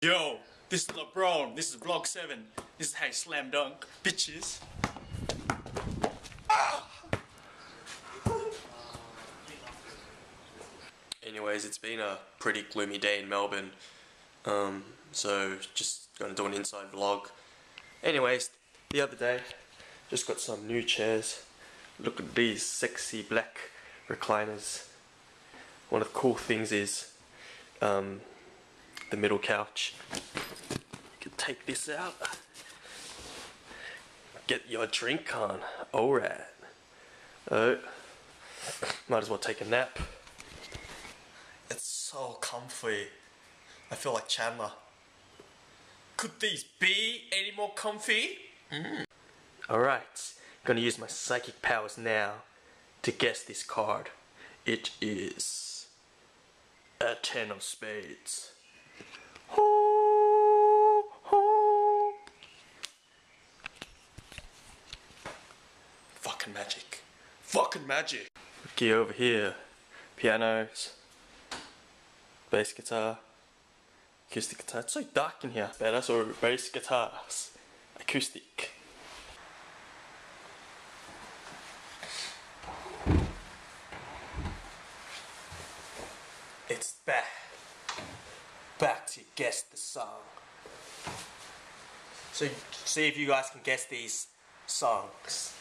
Yo, this is LeBron. This is vlog 7. This is how you slam dunk, bitches. Anyways, it's been a pretty gloomy day in Melbourne. So just gonna do an inside vlog. Anyways, the other day, just got some new chairs. Look at these sexy black recliners. One of the cool things is the middle couch. You can take this out, get your drink on. Alright. Might as well take a nap. It's so comfy. I feel like Chandler. Could these be any more comfy? Alright, gonna use my psychic powers now to guess this card. It is a 10 of spades. Ho, ho. Fucking magic. Fucking magic. Okay, over here. Pianos. Bass guitar. Acoustic guitar. It's so dark in here. Better, so bass guitars. Acoustic. It's back to guess the song. So see if you guys can guess these songs.